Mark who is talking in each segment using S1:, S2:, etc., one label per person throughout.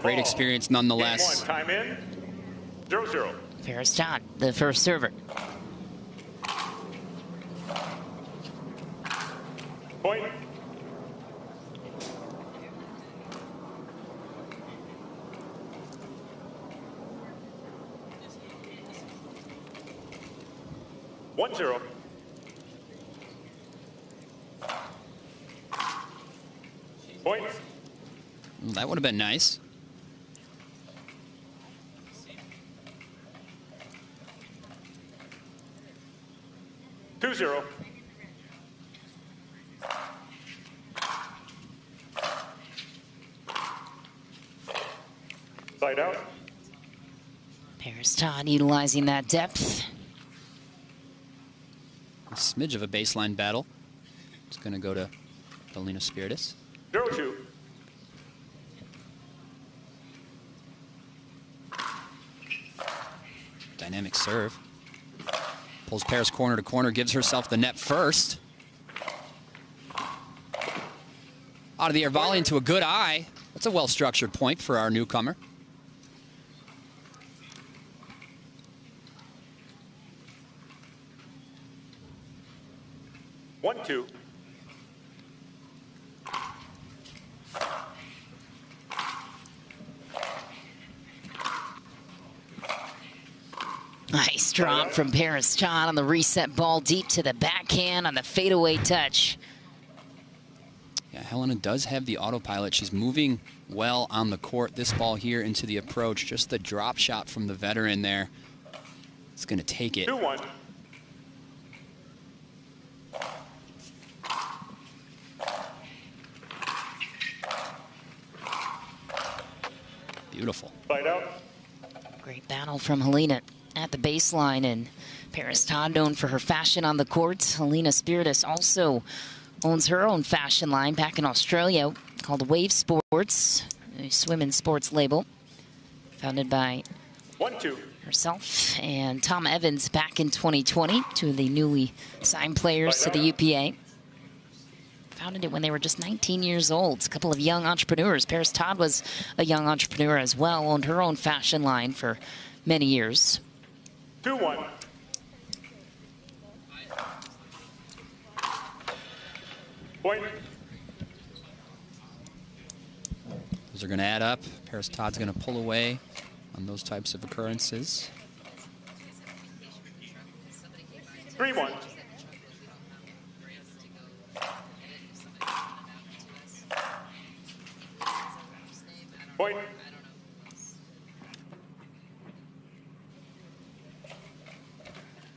S1: Great experience nonetheless.
S2: Game 1, time in, 0-0.
S3: Parris Todd, the first server.
S2: Point. One zero. Point.
S1: That would have been nice.
S2: Two zero. Side out.
S3: Parris Todd utilizing that depth.
S1: A smidge of a baseline battle. It's going to go to Helena Spiridis.
S2: 0-2.
S1: Dynamic serve. Pulls Parris corner to corner, gives herself the net first. Out of the air volley into a good eye. That's a well-structured point for our newcomer.
S2: One two.
S3: Nice drop from Parris Todd on the reset ball, deep to the backhand on the fadeaway touch.
S1: Yeah, Helena does have the autopilot. She's moving well on the court. This ball here into the approach. Just the drop shot from the veteran there. It's going to take it.
S2: 2-1.
S1: Beautiful.
S2: Side out.
S3: Great battle from Helena at the baseline, and Parris Todd known for her fashion on the court. Helena Spiridis also owns her own fashion line back in Australia called Wave Sports, a swim and sports label founded by
S2: 1-2.
S3: herself and Tom Evans back in 2020, two of the newly signed players to the UPA. Founded it when they were just 19 years old. A couple of young entrepreneurs. Parris Todd was a young entrepreneur as well, owned her own fashion line for many years.
S2: 2-1. Point.
S1: Those are going to add up. Parris Todd's going to pull away on those types of occurrences.
S2: 3-1. Point.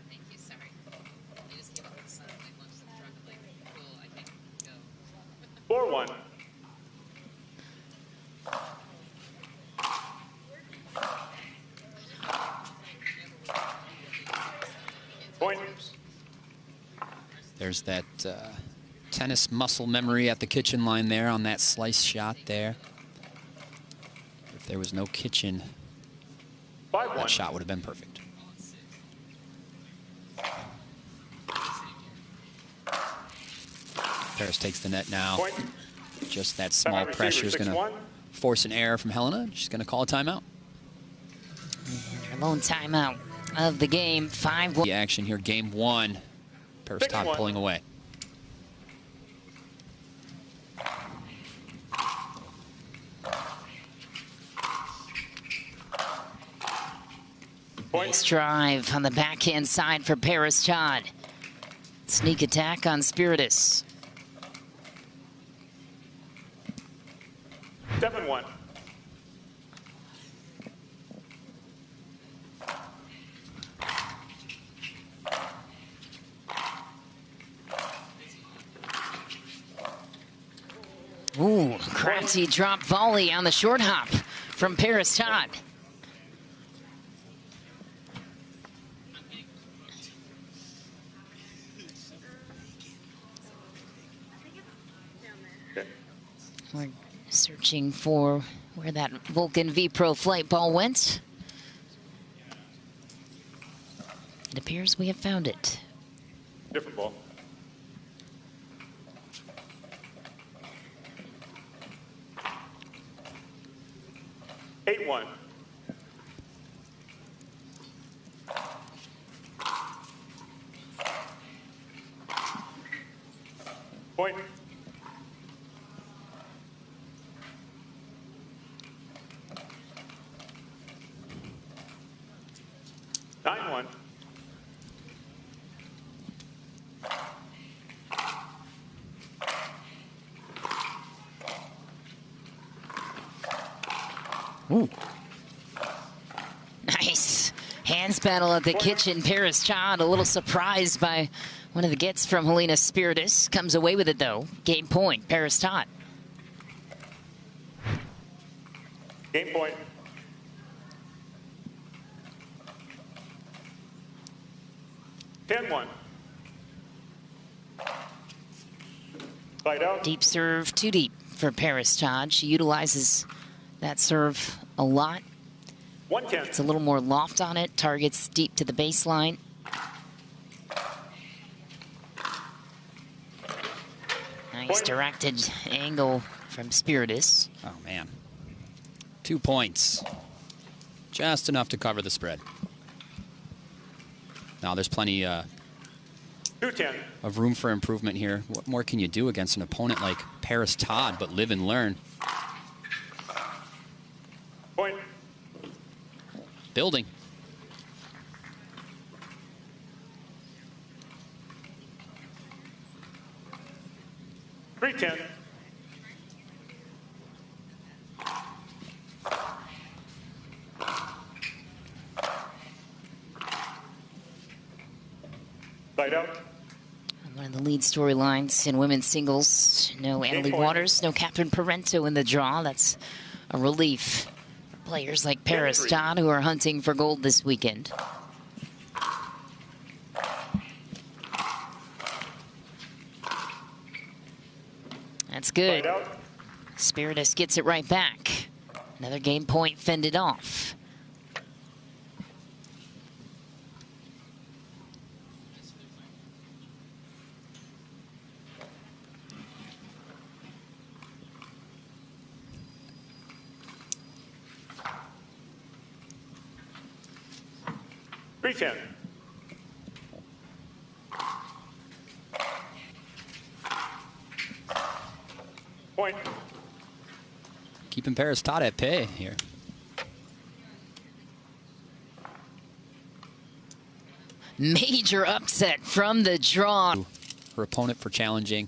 S4: Thank you, sorry. I just came up with the sun, like lunch and truck, I'm like, cool, I can't go.
S2: 4-1. Point.
S1: There's that tennis muscle memory at the kitchen line there on that slice shot there. If there was no kitchen, that
S2: 5-1.
S1: shot would have been perfect. Parris takes the net now.
S2: Point.
S1: Just that small
S2: Receiver,
S1: pressure is going to
S2: 6-1.
S1: force an error from Helena. She's going to call a timeout.
S3: And her lone timeout of the game, 5-1.
S1: The action here, game one. Parris Todd
S2: 6-1.
S1: pulling away.
S3: Nice drive on the backhand side for Parris Todd. Sneak attack on Spiritus.
S2: 7-1.
S3: Ooh, crafty drop volley on the short hop from Parris Todd. We're searching for where that Vulcan V-Pro flight ball went. It appears we have found it.
S2: Different ball. 8-1. Point. Nine one.
S3: Ooh. Nice. Hands battle at the kitchen. Parris Todd a little surprised by one of the gets from Helena Spiridis. Comes away with it, though. Game point, Parris Todd.
S2: Game point. Ten one. Fight out.
S3: Deep serve, too deep for Parris Todd. She utilizes that serve a lot.
S2: 110.
S3: It's a little more loft on it. Targets deep to the baseline. Nice directed angle from Spiridis.
S1: Oh, man. 2 points. Just enough to cover the spread. Now, there's plenty
S2: 210.
S1: of room for improvement here. What more can you do against an opponent like Parris Todd but live and learn?
S2: Point.
S1: Building.
S2: Three 10. Fight out.
S3: One of the lead storylines in women's singles. No Annalie
S2: point.
S3: Waters, no Catherine Parento in the draw. That's a relief for players like Parris
S2: three.
S3: Todd, who are hunting for gold this weekend. That's good.
S2: Fight out.
S3: Spiridis gets it right back. Another game point fended off.
S2: Three 10. Point.
S1: Keeping Parris Todd at pay here.
S3: Major upset from the draw.
S1: Her opponent for challenging.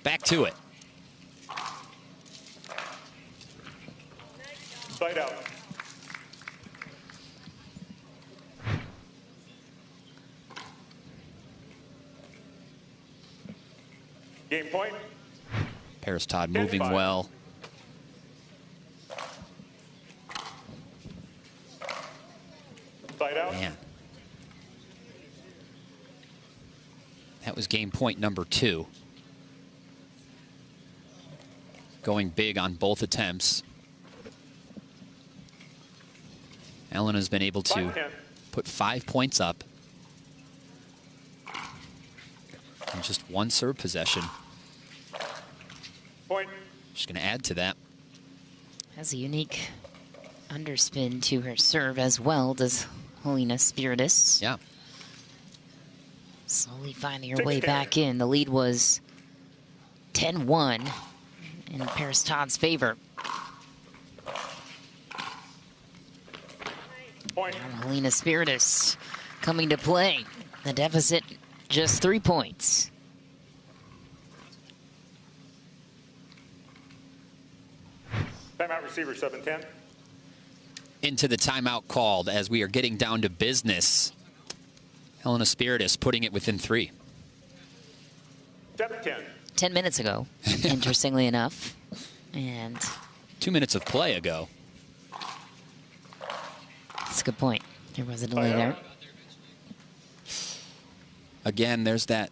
S1: Back to it.
S2: Fight out. Game point.
S1: Parris Todd moving
S2: 10-5.
S1: well.
S2: Fight out.
S1: Man. That was game point number 2. Going big on both attempts. Ellen has been able to
S2: 5-10.
S1: put 5 points up in just one serve possession.
S2: Point.
S1: Just going to add to that.
S3: Has a unique underspin to her serve as well, does Helena Spiridis.
S1: Yeah.
S3: Slowly finding her way back in. The lead was 10-1 in Parris Todd's favor.
S2: Point.
S3: Now Helena Spiridis coming to play. The deficit just 3 points.
S2: Timeout receiver 7-10.
S1: Into the timeout called as we are getting down to business. Helena Spiridis putting it within 3.
S2: 7-10.
S3: 10 minutes ago, interestingly enough. And
S1: 2 minutes of play ago.
S3: that's a good point. There was a delay there.
S1: Again, there's that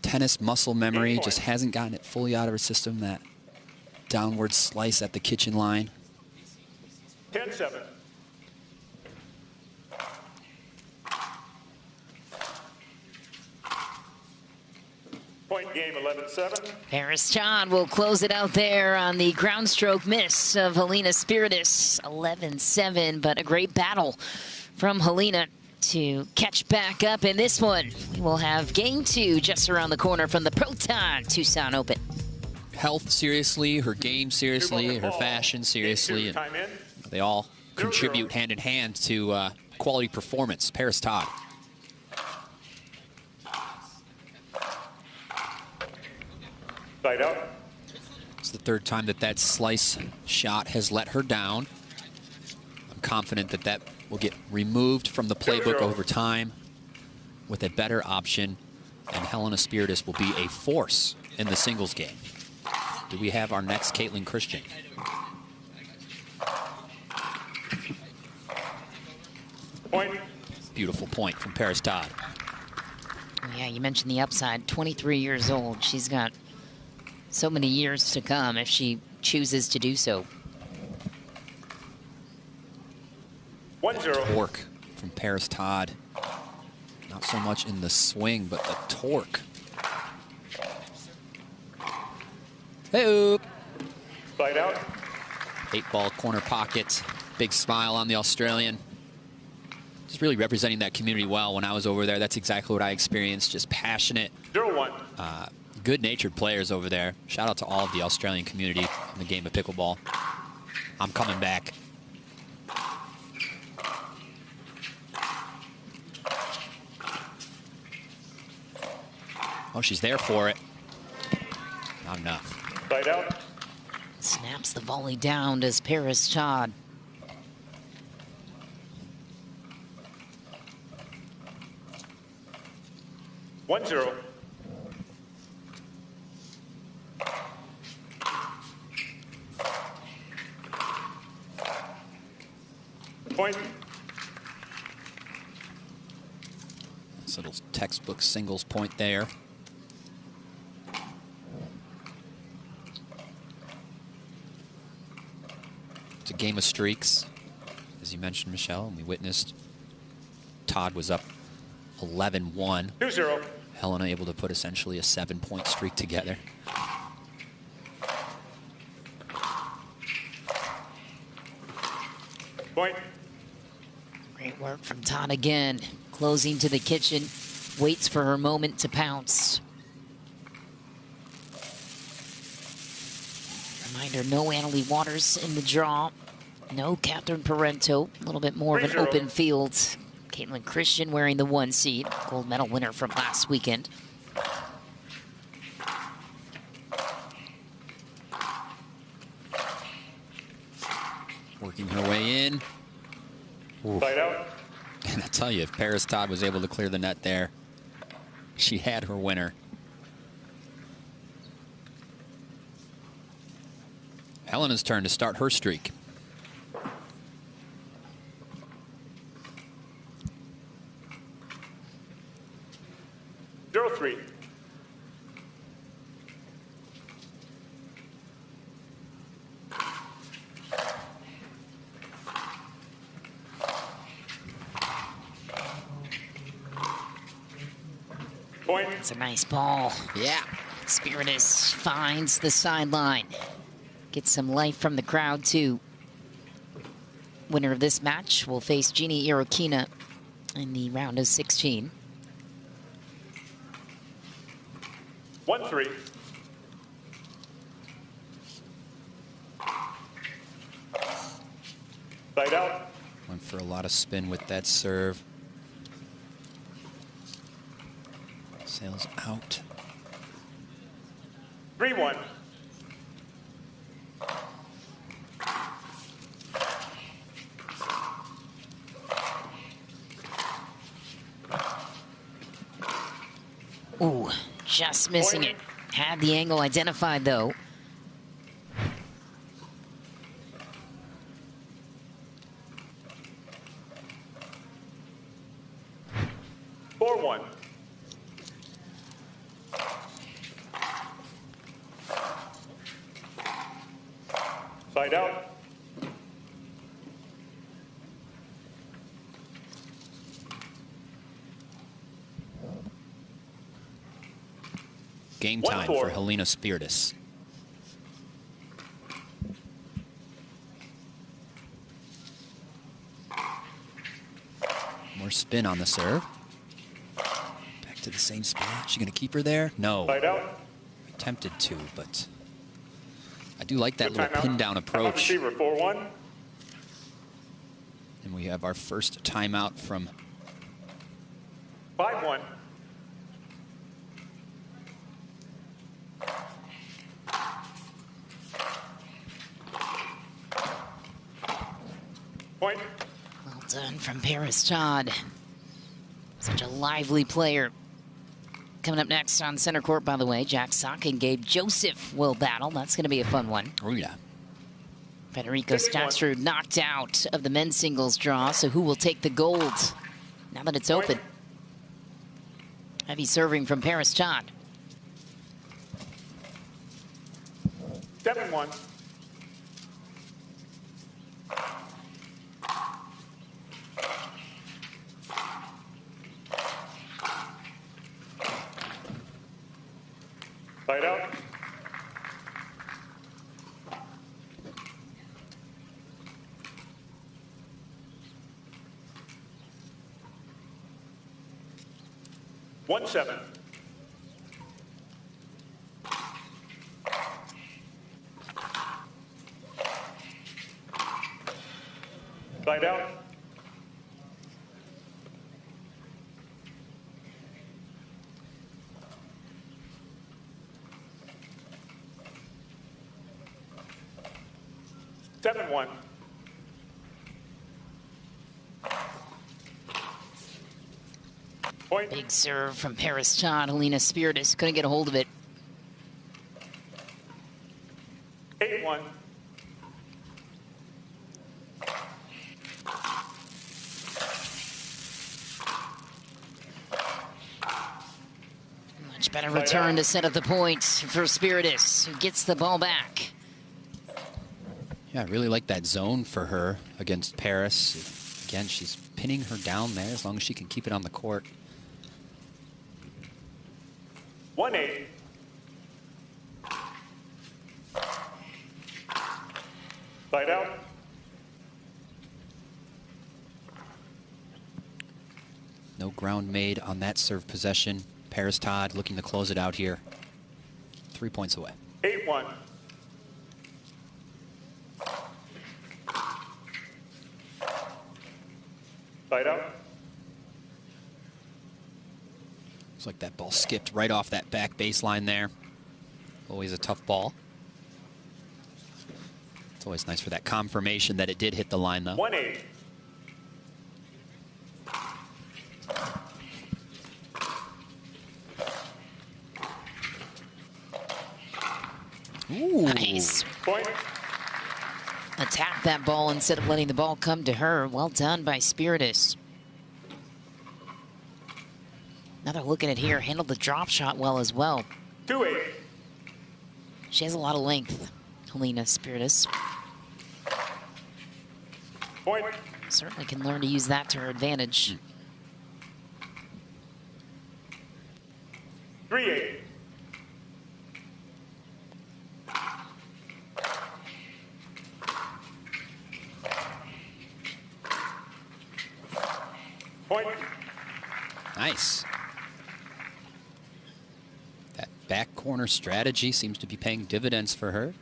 S1: tennis muscle memory.
S2: Point.
S1: Just hasn't gotten it fully out of her system. That downward slice at the kitchen line.
S2: 10-7. Point game 11-7.
S3: Parris Todd will close it out there on the ground stroke miss of Helena Spiridis. 11-7, but a great battle from Helena to catch back up in this one. We will have game 2 just around the corner from the Proton Tucson Open.
S1: Health seriously, her game seriously, her fashion seriously, and they all contribute hand in hand to quality performance. Parris Todd.
S2: Side out.
S1: It's the third time that that slice shot has let her down. I'm confident that that will get removed from the playbook over time with a better option, and Helena Spiridis will be a force in the singles game. Do we have our next Caitlin Christian?
S2: Point.
S1: Beautiful point from Parris Todd.
S3: Yeah, you mentioned the upside. 23 years old. She's got so many years to come if she chooses to do so.
S2: 1-0.
S1: Torque from Parris Todd. Not so much in the swing, but the torque. Hey-oh.
S2: Side out.
S1: 8-ball corner pocket. Big smile on the Australian. Just really representing that community well. When I was over there, that's exactly what I experienced. Just passionate,
S2: 0-1.
S1: good-natured players over there. Shout out to all of the Australian community in the game of pickleball. I'm coming back. Oh, she's there for it. Not enough.
S2: Side out.
S3: Snaps the volley down as Parris Todd.
S2: One zero. Point.
S1: This little textbook singles point there. It's a game of streaks, as you mentioned, Michelle, and we witnessed Todd was up 11-1.
S2: 2-0.
S1: Helena able to put essentially a 7-point streak together.
S2: Point.
S3: Great work from Todd again. Closing to the kitchen. Waits for her moment to pounce. Reminder, no Annalie Waters in the draw. No Catherine Parento. A little bit more of an open field. Caitlin Christian wearing the 1 seed. Gold medal winner from last weekend.
S1: Working her way in.
S2: Side out.
S1: And I tell you, if Parris Todd was able to clear the net there, she had her winner. Helena's turn to start her streak.
S2: Zero three. Point.
S3: It's a nice ball.
S1: Yeah.
S3: Spiridis finds the sideline. Gets some life from the crowd, too. Winner of this match will face Jeannie Irokina in the round of 16.
S2: 1-3. Side out.
S1: Went for a lot of spin with that serve. Sails out.
S2: 3-1.
S3: Ooh, just missing it. Had the angle identified, though.
S2: Four-one. Side out.
S1: Game time
S2: 1-4.
S1: for Helena Spiridis. More spin on the serve. Back to the same spot. She gonna keep her there? No.
S2: Side out.
S1: Attempted to, but I do like that
S2: Good
S1: little
S2: timeout.
S1: pin down
S2: Timeout
S1: approach.
S2: receiver 4-1.
S1: And we have our first timeout from
S2: 5-1. Point.
S3: Well done from Parris Todd. Such a lively player. Coming up next on center court, by the way, Jack Sock and Gabe Joseph will battle. That's going to be a fun one.
S1: oh yeah.
S3: Federico Staksrud knocked out of the men's singles draw, so who will take the gold now that it's open? Heavy serving from Parris Todd.
S2: 7-1. Side out. One seven. Side out. Seven one. Point.
S3: Big serve from Parris Todd. Helena Spiridis couldn't get a hold of it.
S2: 8-1.
S3: Much better return to set up the point for Spiridis, who gets the ball back.
S1: Yeah, I really like that zone for her against Parris. Again, she's pinning her down there as long as she can keep it on the court.
S2: 1-8. Side out.
S1: No ground made on that serve possession. Parris Todd looking to close it out here. 3 points away.
S2: 8-1. Side out.
S1: Looks like that ball skipped right off that back baseline there. Always a tough ball. It's always nice for that confirmation that it did hit the line, though.
S2: 1-8.
S1: Ooh.
S3: Nice.
S2: Point.
S3: Attack that ball instead of letting the ball come to her. Well done by Spiridis. Another look at it here. Handled the drop shot well as well.
S2: 2-8.
S3: She has a lot of length, Helena Spiridis.
S2: Point.
S3: Certainly can learn to use that to her advantage.
S2: 3-8. Point.
S1: Nice. That back corner strategy seems to be paying dividends for her.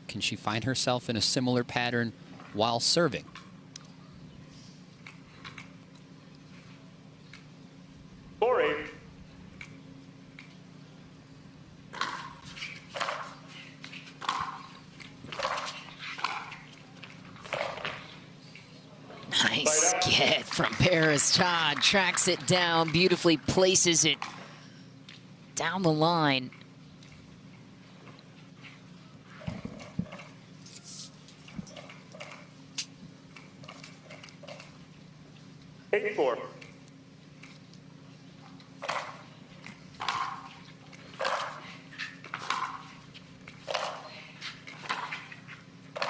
S1: Can she find herself in a similar pattern while serving?
S2: Four eight.
S3: Nice get from Parris Todd. Tracks it down, beautifully places it down the line.
S2: Eight four.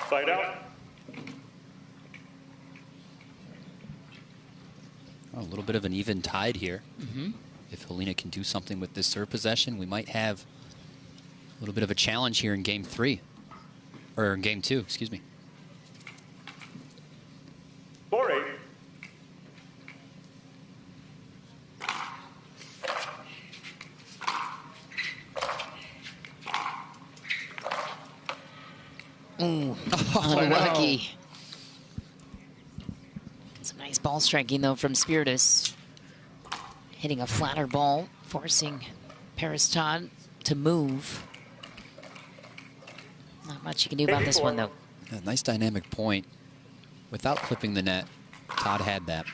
S2: Side out.
S1: Oh, a little bit of an even tide here. if Helena can do something with this serve possession, we might have a little bit of a challenge here in game 3. Or in game 2, excuse me.
S2: 4-8.
S3: Ooh, unlucky. Some nice ball striking, though, from Spiridis. Hitting a flatter ball, forcing Parris Todd to move. Not much you can do about this one, though.
S1: A nice dynamic point. Without clipping the net, Todd had that.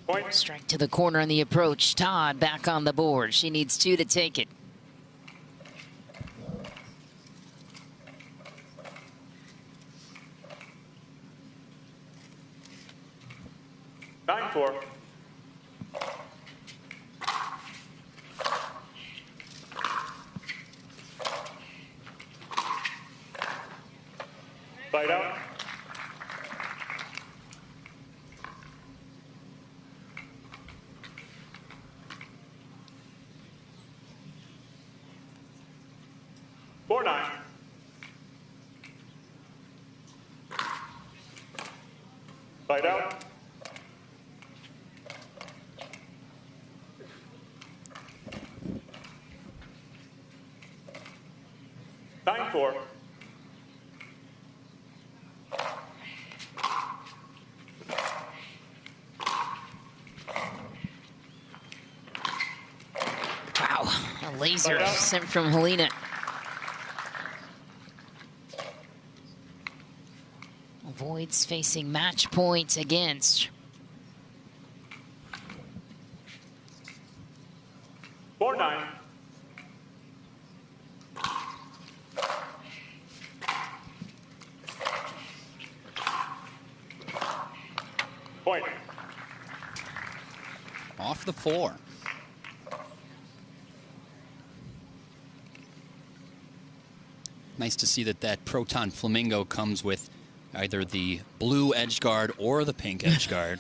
S2: Point.
S3: Strike to the corner on the approach. Todd back on the board. She needs 2 to take it.
S2: Nine-four. Side out. Four nine. Side out. Nine-four.
S3: Wow, a laser sent from Helena. Avoids facing match points against.
S2: 4-9. Point.
S1: Off the 4. Nice to see that Proton Flamingo comes with either the blue edge guard or the pink edge guard.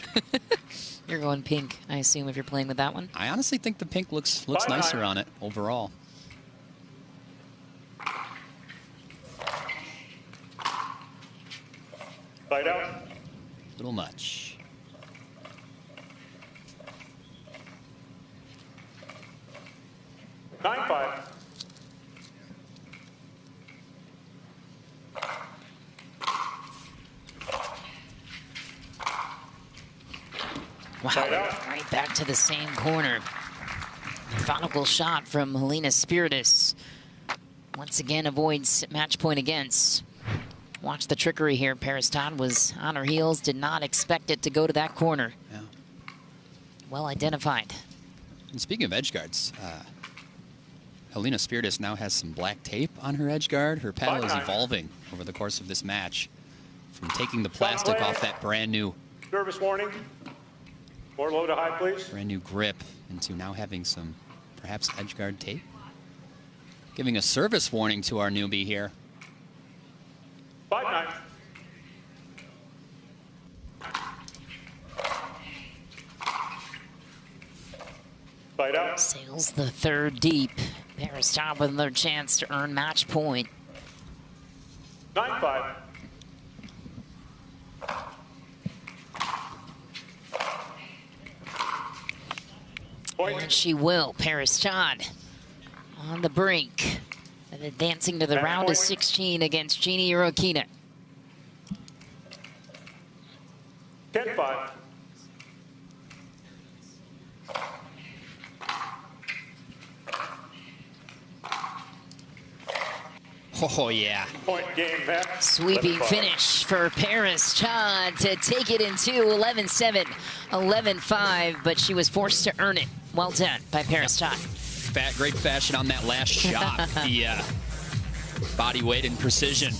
S3: You're going pink, I assume, if you're playing with that one.
S1: I honestly think the pink looks nicer on it overall.
S2: Side out.
S1: A little much.
S2: Nine five.
S3: Wow, right back to the same corner. Methodical shot from Helena Spiridis. Once again avoids match point against. Watch the trickery here. Parris Todd was on her heels, did not expect it to go to that corner.
S1: Yeah.
S3: Well identified.
S1: And speaking of edge guards, Helena Spiridis now has some black tape on her edge guard. Her paddle is evolving over the course of this match. From taking the plastic off that brand new
S2: Service warning. More low to high, please.
S1: brand new grip into now having some perhaps edge guard tape. Giving a service warning to our newbie here.
S2: 5-9. Side out.
S3: Sails the third deep. Parris Todd with another chance to earn match point.
S2: 9-5. Point.
S3: And she will. Parris Todd on the brink. And advancing to the round of 16 against Jeannie Urokina.
S2: 10-5.
S1: Oh, yeah.
S2: Point game, Matt.
S3: Sweeping
S2: 11-5.
S3: finish for Parris Todd to take it in 2, 11-7, 11-5, but she was forced to earn it. Well done by Parris Todd.
S1: Great fashion on that last shot. The body weight and precision.